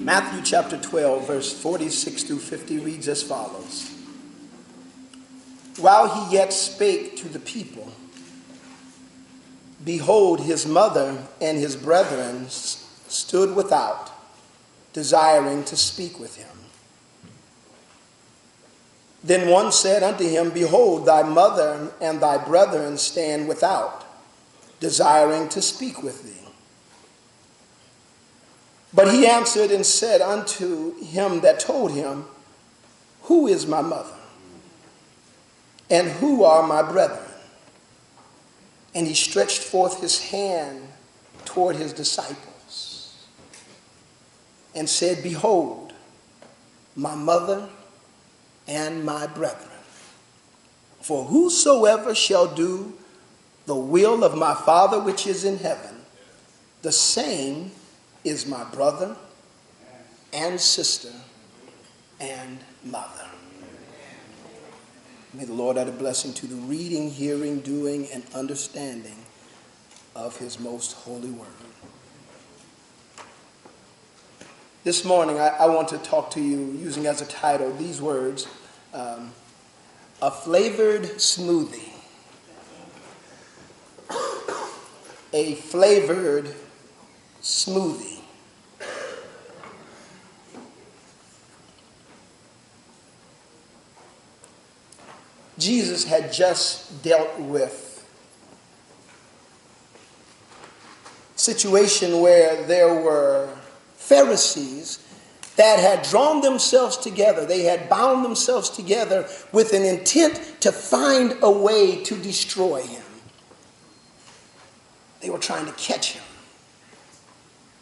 Matthew chapter 12, verse 46 through 50 reads as follows. While he yet spake to the people, behold, his mother and his brethren stood without, desiring to speak with him. Then one said unto him, Behold, thy mother and thy brethren stand without, desiring to speak with thee. But he answered and said unto him that told him, Who is my mother? And who are my brethren? And he stretched forth his hand toward his disciples and said, Behold, my mother and my brethren. For whosoever shall do the will of my Father which is in heaven, the same is my brother and sister and mother. May the Lord add a blessing to the reading, hearing, doing, and understanding of his most holy word. This morning, I want to talk to you using as a title these words, a flavored smoothie. A flavored smoothie. Jesus had just dealt with a situation where there were Pharisees that had drawn themselves together. They had bound themselves together with an intent to find a way to destroy him. They were trying to catch him.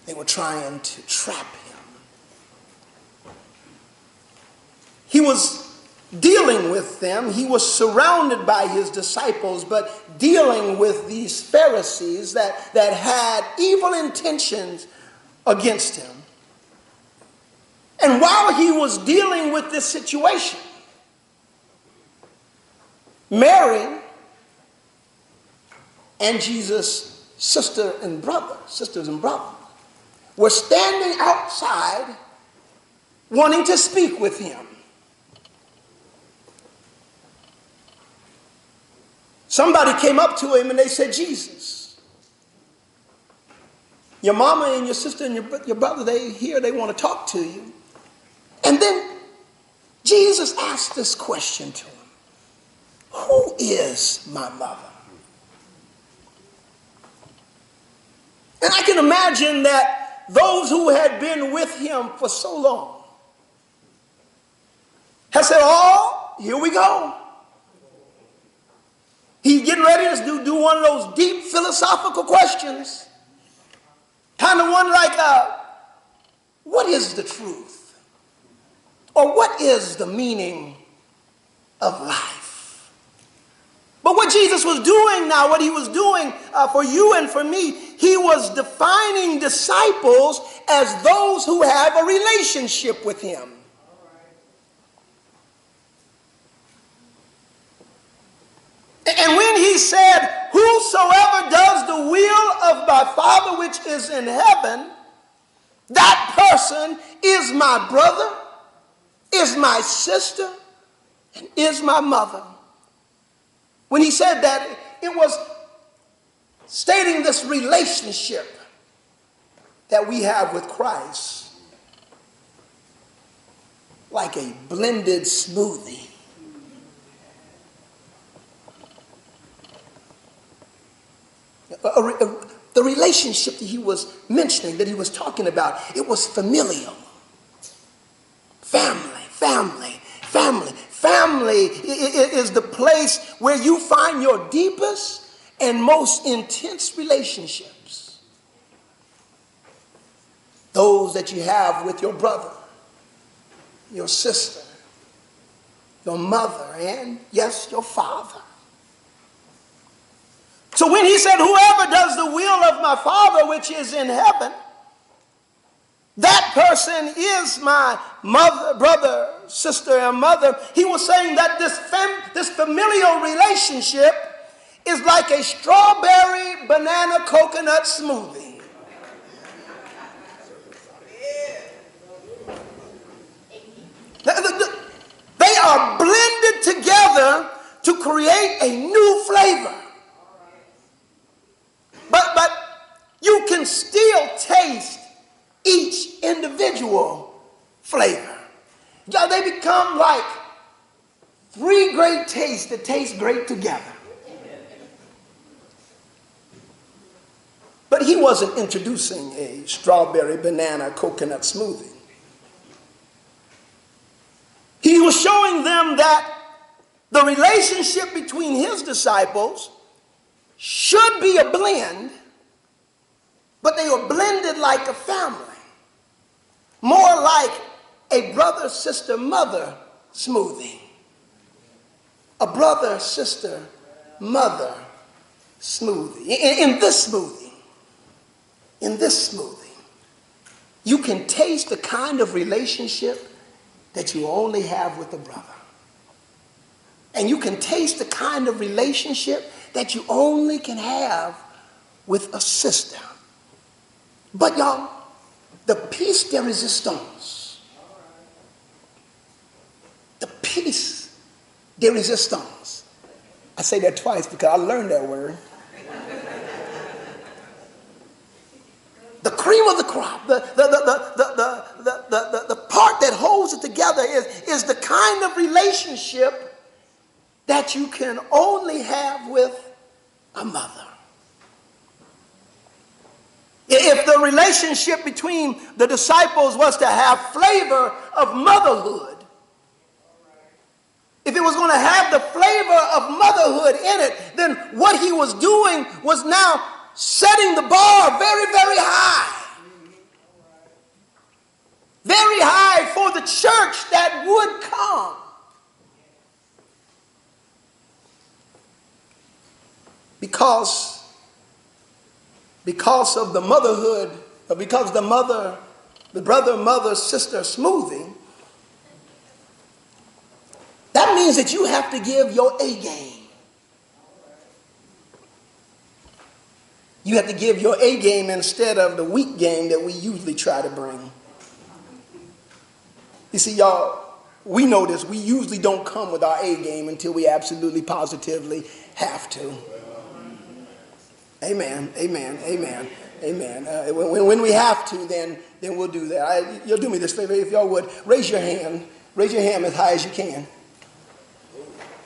They were trying to trap him. He was dealing with them. He was surrounded by his disciples, but dealing with these Pharisees that had evil intentions against him. And while he was dealing with this situation, Mary and Jesus' sisters and brothers, were standing outside wanting to speak with him. Somebody came up to him and they said, Jesus, your mama and your sister and your brother, they here, they want to talk to you. And then Jesus asked this question to him. Who is my mother? And I can imagine that those who had been with him for so long had said, oh, here we go. He's getting ready to do one of those deep philosophical questions. Kind of one like, what is the truth? Or what is the meaning of life? But what Jesus was doing now, what he was doing for you and for me, he was defining disciples as those who have a relationship with him. And when he said, whosoever does the will of my Father which is in heaven, that person is my brother, is my sister, and is my mother. When he said that, it was stating this relationship that we have with Christ, like a blended smoothie. The relationship that he was mentioning, that he was talking about, it was familial. Family. Family is the place where you find your deepest and most intense relationships. Those that you have with your brother, your sister, your mother, and yes, your father. So when he said, whoever does the will of my Father which is in heaven, that person is my mother, brother, sister, and mother. He was saying that this familial relationship is like a strawberry banana coconut smoothie. create a new flavor. But you can still taste each individual flavor. Y'all, they become like three great tastes that taste great together. But he wasn't introducing a strawberry banana coconut smoothie. He was showing them that the relationship between his disciples should be a blend, but they were blended like a family. More like a brother, sister, mother smoothie. A brother, sister, mother smoothie. In this smoothie, you can taste the kind of relationship that you only have with a brother. And you can taste the kind of relationship that you only can have with a sister. But y'all, the piece de resistance, the piece de resistance, I say that twice because I learned that word. The cream of the crop, the part that holds it together is the kind of relationship that you can only have with a mother. If the relationship between the disciples was to have flavor of motherhood, if it was going to have the flavor of motherhood in it, then what he was doing was now setting the bar very, very high. Very high for the church that would come. Because of the motherhood, or because the brother, mother, sister smoothie, that means that you have to give your A game. You have to give your A game instead of the weak game that we usually try to bring. You see, y'all, we know this. We usually don't come with our A game until we absolutely positively have to. Amen, amen, amen, amen. When we have to, then we'll do that. You'll do me this favor, if y'all would. Raise your hand. Raise your hand as high as you can.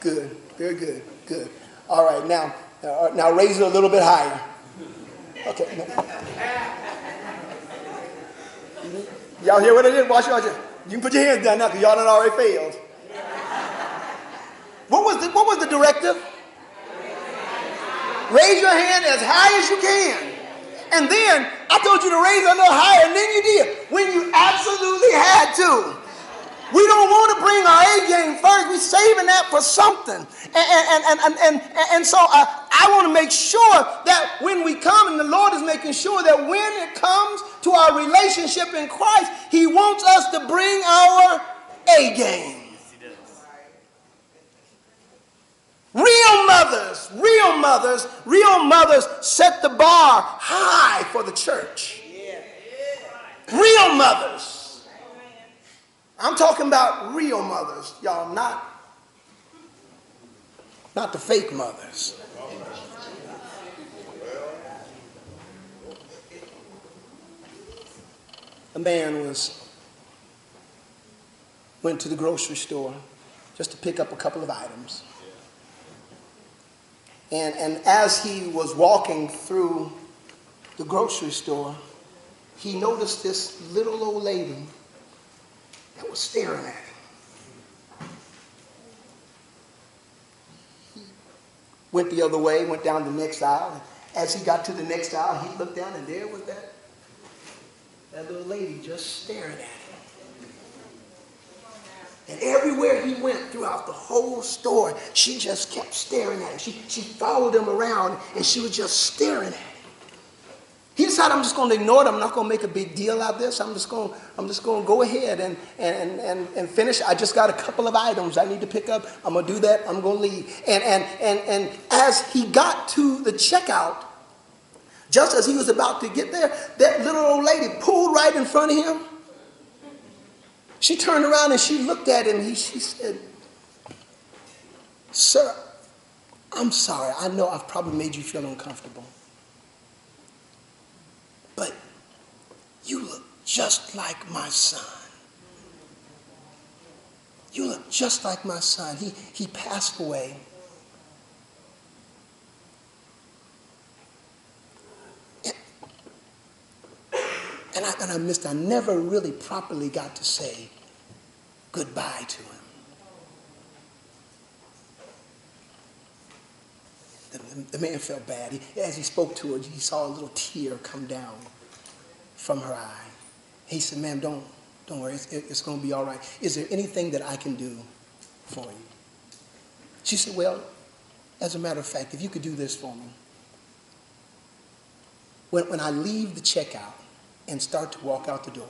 Good, very good, good. All right, now raise it a little bit higher. Okay. Y'all hear what I did? Watch. You can put your hands down now because y'all done already failed. What was the directive? Raise your hand as high as you can. And then I told you to raise it a little higher, and then you did. When you absolutely had to. We don't want to bring our A game first. We're saving that for something. And so I want to make sure that when we come, and the Lord is making sure that when it comes to our relationship in Christ, he wants us to bring our A game. Real mothers set the bar high for the church. Real mothers. I'm talking about real mothers, y'all, not the fake mothers. A man went to the grocery store just to pick up a couple of items. And as he was walking through the grocery store, he noticed this little old lady that was staring at him. He went the other way, went down the next aisle. And as he got to the next aisle, he looked down, and there was that little lady just staring at him. And everywhere he went throughout the whole store, she just kept staring at him. She followed him around, and she was just staring at him. He decided, I'm just going to ignore it. I'm not going to make a big deal out of this. I'm just going to go ahead and finish. I just got a couple of items I need to pick up. I'm going to do that. I'm going to leave. And as he got to the checkout, just as he was about to get there, that little old lady pulled right in front of him. She turned around and she looked at him. She said, "Sir, I'm sorry. I know I've probably made you feel uncomfortable. But you look just like my son. You look just like my son. He passed away. And I never really properly got to say goodbye to him. The man felt bad. As he spoke to her, he saw a little tear come down from her eye. He said, ma'am, don't worry. It's going to be all right. Is there anything that I can do for you? She said, well, as a matter of fact, if you could do this for me. When I leave the checkout and start to walk out the door,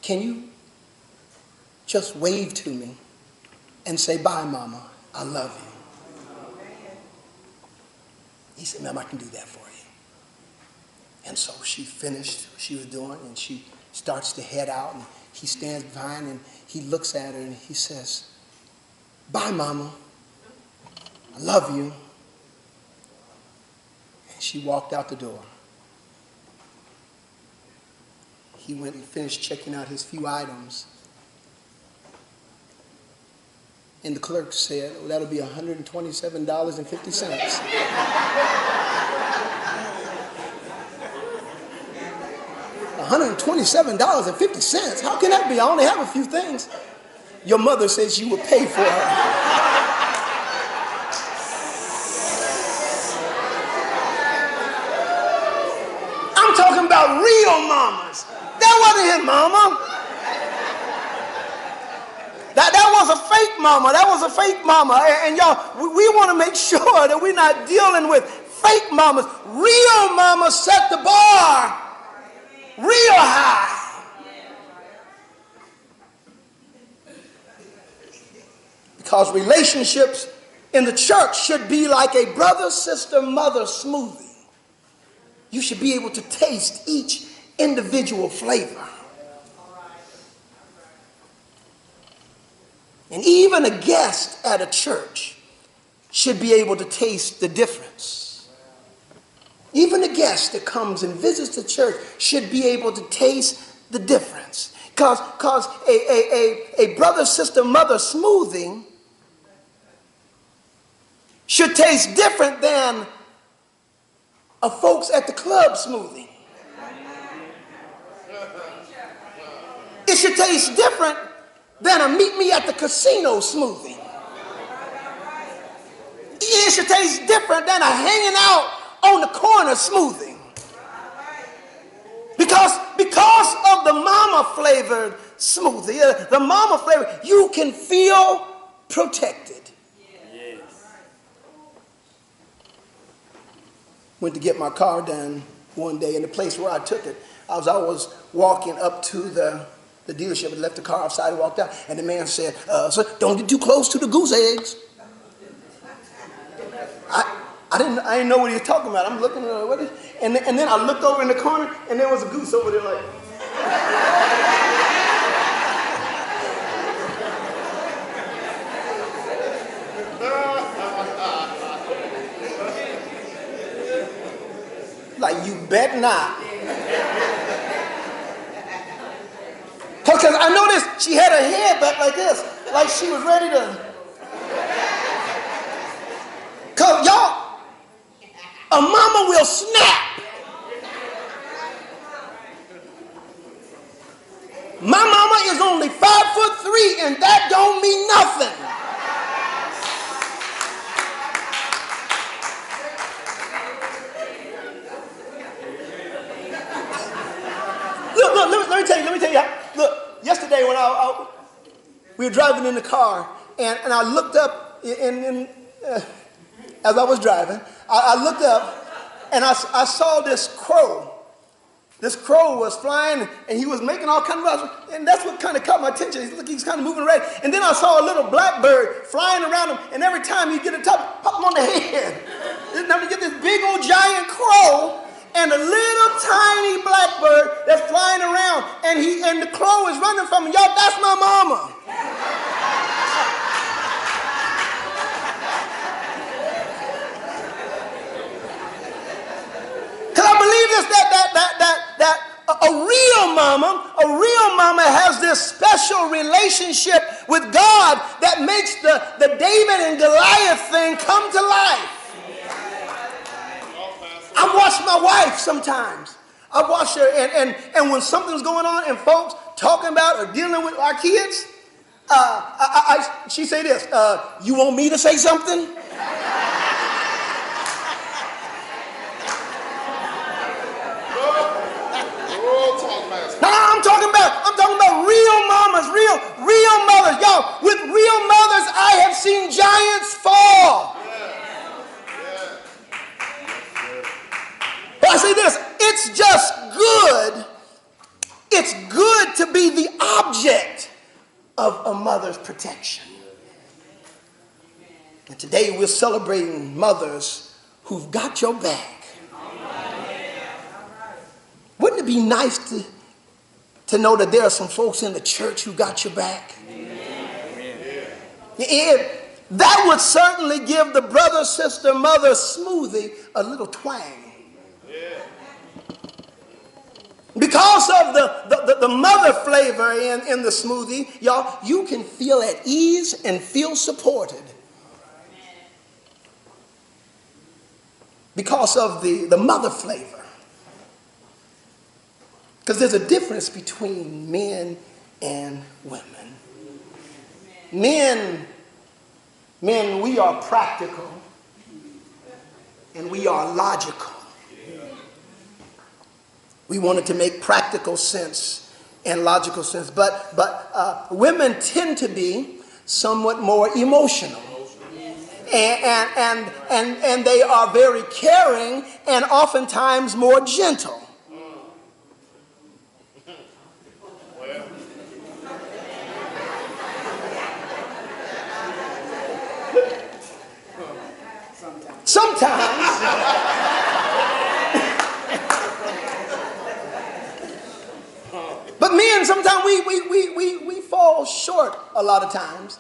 can you just wave to me and say, bye, Mama, I love you? He said, ma'am, I can do that for you. And so she finished what she was doing, and she starts to head out, and he stands behind, and he looks at her, and he says, bye, Mama, I love you. And she walked out the door. He went and finished checking out his few items. And the clerk said, oh, that'll be $127.50. $127.50? How can that be? I only have a few things. Your mother says you would pay for her. I'm talking about real mamas. That wasn't his mama. That was a fake mama. That was a fake mama. And y'all, we want to make sure that we're not dealing with fake mamas. Real mamas set the bar real high. Because relationships in the church should be like a brother, sister, mother smoothie. You should be able to taste each individual flavor. And even a guest at a church should be able to taste the difference. Even a guest that comes and visits the church should be able to taste the difference. Because a brother, sister, mother smoothie should taste different than a folks at the club smoothie. It should taste different than a meet me at the casino smoothie. It should taste different than a hanging out on the corner smoothie. Because of the mama flavored smoothie, the mama flavor, you can feel protected. Went to get my car done one day, and the place where I took it, I was walking up to the dealership and left the car outside and walked out. And the man said, sir, don't get too close to the goose eggs. I didn't know what he was talking about. I'm looking at what is, and then I looked over in the corner, and there was a goose over there like. Like, you bet not. Because I noticed she had her head back like this, like she was ready to. Because y'all, a mama will snap. My mama is only 5'3", and that don't mean nothing. Look, let me tell you. Look, yesterday when we were driving in the car, and I looked up as I was driving, I looked up, and I saw this crow. This crow was flying, and he was making all kinds of noise, and that's what kind of caught my attention. He's kind of moving around, and then I saw a little blackbird flying around him, and every time you get a top, pop him on the head. Now you get this big old giant crow and a little tiny blackbird that's flying around, and the crow is running from him. Y'all, that's my mama. this, that a real mama has this special relationship with God that makes the David and Goliath thing come to life. I watch my wife sometimes. I watch her, and when something's going on and folks talking about or dealing with our kids, she say this, you want me to say something? No, I'm talking about real mamas, real mothers. Y'all, with real mothers, I have seen giants fall. But I say this, it's just good. It's good to be the object of a mother's protection. And today we're celebrating mothers who've got your back. Wouldn't it be nice to know that there are some folks in the church who got your back? That would certainly give the brother, sister, mother smoothie a little twang. Because of the mother flavor in the smoothie, y'all, you can feel at ease and feel supported. Because of the mother flavor. Because there's a difference between men and women. Men, we are practical and we are logical. We wanted to make practical sense and logical sense, but women tend to be somewhat more emotional, and they are very caring and oftentimes more gentle. Sometimes. But men, sometimes we fall short a lot of times.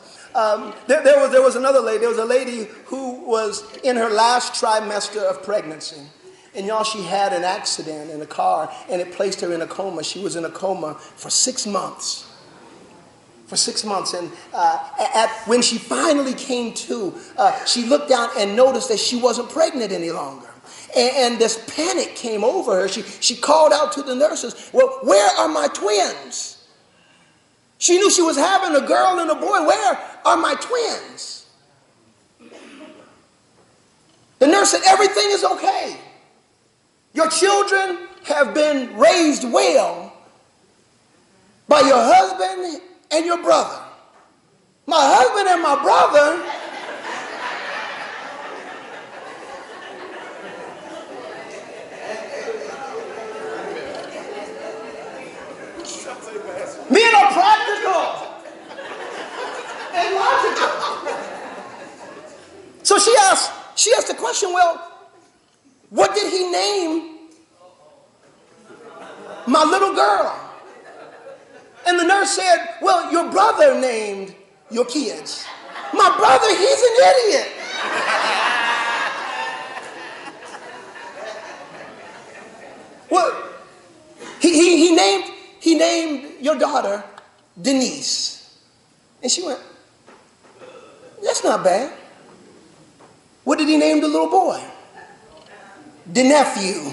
There was another lady. There was a lady who was in her last trimester of pregnancy. And y'all, she had an accident in a car and it placed her in a coma. She was in a coma for 6 months. For 6 months. And when she finally came to, she looked down and noticed that she wasn't pregnant any longer. And this panic came over her. She called out to the nurses, well, where are my twins? She knew she was having a girl and a boy. Where are my twins? The nurse said, everything is okay. Your children have been raised well by your husband and your brother. My husband and my brother... Men are practical and logical. So she asked the question, well, what did he name my little girl? And the nurse said, well, your brother named your kids. My brother, he's an idiot. Well, he named your daughter Denise. And she went, that's not bad. What did he name the little boy? The nephew.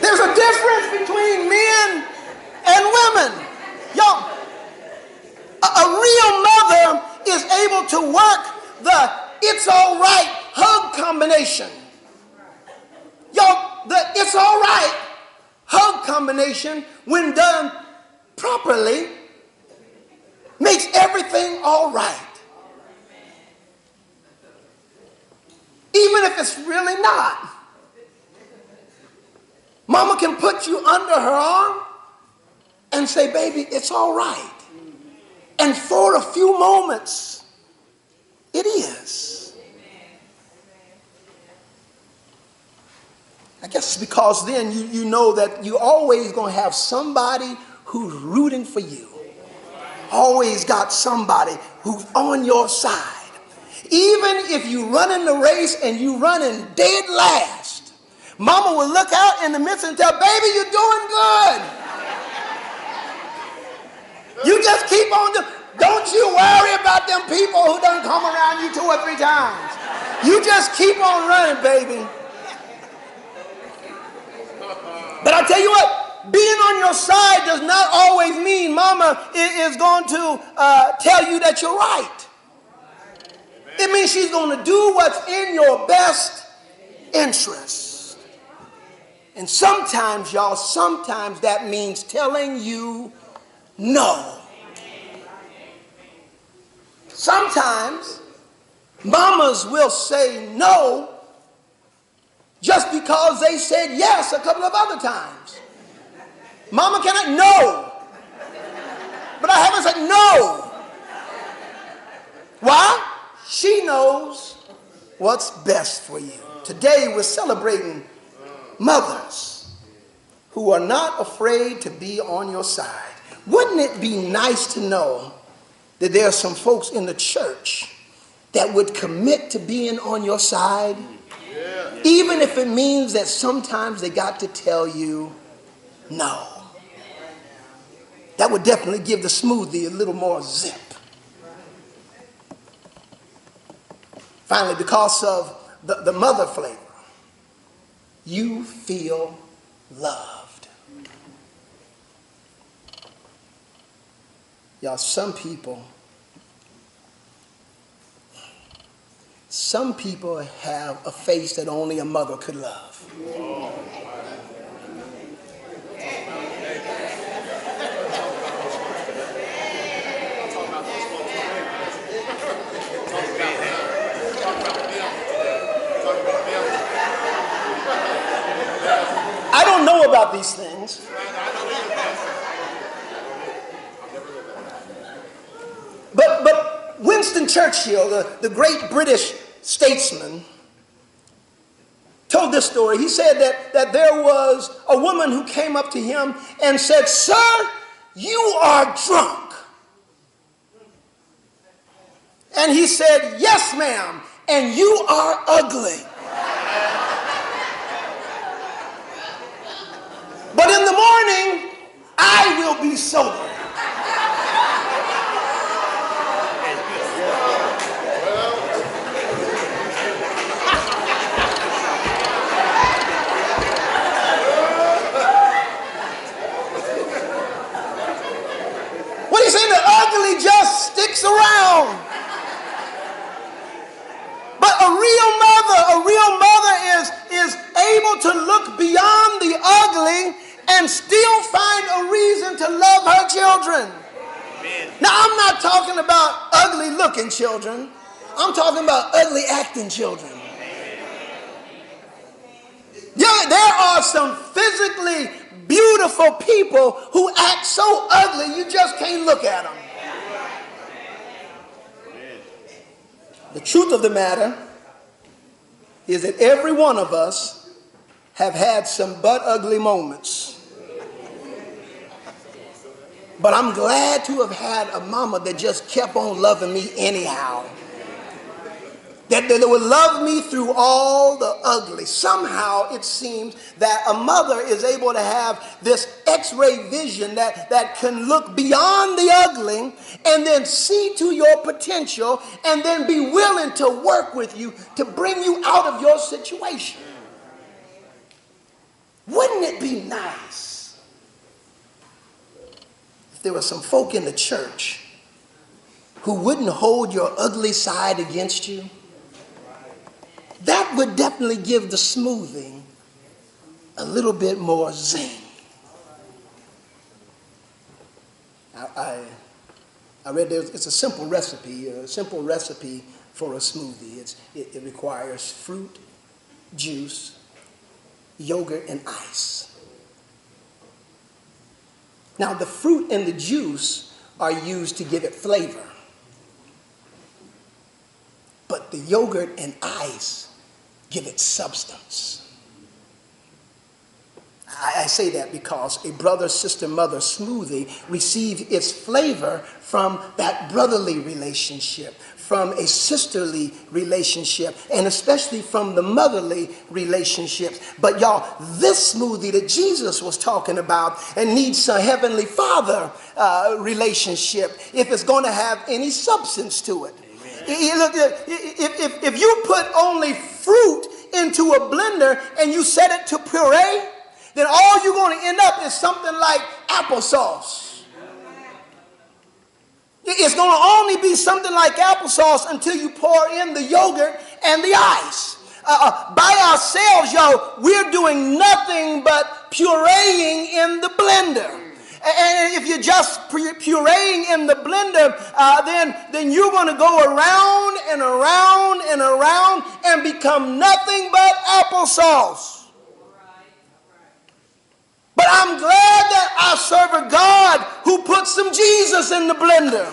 There's a difference between men and women. Y'all, a real mother is able to work the it's all right hug combination. Y'all, the it's all right hug combination, when done properly, makes everything all right. Even if it's really not. Mama can put you under her arm and say, baby, it's all right. And for a few moments, it is. I guess it's because then you know that you're always going to have somebody who's rooting for you. Always got somebody who's on your side. Even if you run in the race and you run in dead last, mama will look out in the midst and tell, baby, you're doing good. You just keep on doing. Don't you worry about them people who done come around you 2 or 3 times. You just keep on running, baby. But I tell you what, being on your side does not always mean mama is going to tell you that you're right. It means she's going to do what's in your best interest. And sometimes, y'all, sometimes that means telling you no. Sometimes mamas will say no just because they said yes a couple of other times. Mama, can I? No. But I haven't said no. Why? She knows what's best for you. Today we're celebrating mothers who are not afraid to be on your side. Wouldn't it be nice to know that there are some folks in the church that would commit to being on your side? Yeah. Even if it means that sometimes they got to tell you no. That would definitely give the smoothie a little more zip. Finally, because of the mother flavor, you feel loved. Y'all, some people have a face that only a mother could love. I don't know about these things. But Winston Churchill, the great British statesman, told this story. He said that there was a woman who came up to him and said, "Sir, you are drunk." And he said, "Yes, ma'am, and you are ugly. But in the morning, I will be sober." What he's saying, the ugly just sticks around. But a real mother is able to look beyond the ugly and still find a reason to love her children. Amen. Now, I'm not talking about ugly looking children. I'm talking about ugly acting children. Yeah, there are some physically beautiful people who act so ugly you just can't look at them. The truth of the matter is that every one of us have had some butt ugly moments. But I'm glad to have had a mama that just kept on loving me anyhow. That would love me through all the ugly. Somehow it seems that a mother is able to have this x-ray vision that can look beyond the ugly and then see to your potential and then be willing to work with you to bring you out of your situation. Wouldn't it be nice if there were some folk in the church who wouldn't hold your ugly side against you? That would definitely give the smoothie a little bit more zing. I read it's a simple recipe for a smoothie. It requires fruit, juice, yogurt, and ice. Now, the fruit and the juice are used to give it flavor. But the yogurt and ice give it substance. I say that because a brother, sister, mother smoothie receives its flavor from that brotherly relationship, from a sisterly relationship, and especially from the motherly relationships. But y'all, this smoothie that Jesus was talking about and needs a Heavenly Father relationship if it's going to have any substance to it. Look, if you put only fruit into a blender and you set it to puree, then all you're going to end up is something like applesauce. It's going to only be something like applesauce until you pour in the yogurt and the ice. By ourselves, y'all, we're doing nothing but pureeing in the blender. And if you're just pureeing in the blender, then you're going to go around and around and around and become nothing but applesauce. But I'm glad that I serve a God who put some Jesus in the blender.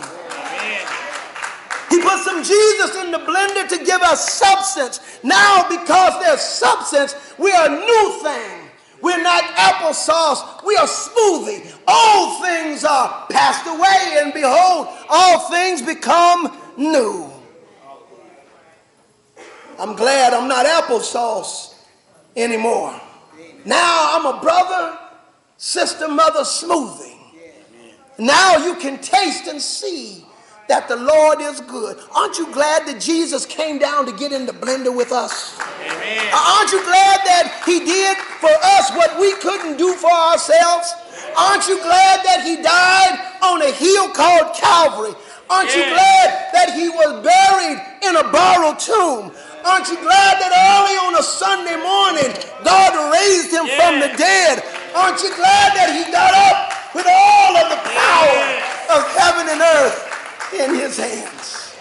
He put some Jesus in the blender to give us substance. Now, because there's substance, we are a new thing. We're not applesauce, we are smoothie. All things are passed away, and behold, all things become new. I'm glad I'm not applesauce anymore. Now I'm a brother, sister, mother smoothie. Now you can taste and see that the Lord is good. Aren't you glad that Jesus came down to get in the blender with us? Amen. Aren't you glad that he did for us what we couldn't do for ourselves? Aren't you glad that he died on a hill called Calvary? Aren't you glad that he was buried in a borrowed tomb? Aren't you glad that early on a Sunday morning God raised him from the dead? Aren't you glad that he got up with all of the power of heaven and earth in his hands?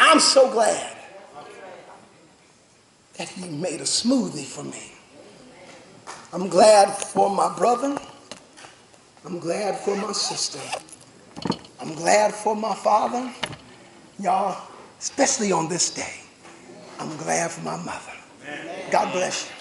I'm so glad that he made a smoothie for me. I'm glad for my brother. I'm glad for my sister. I'm glad for my father. Y'all, especially on this day, I'm glad for my mother. God bless you.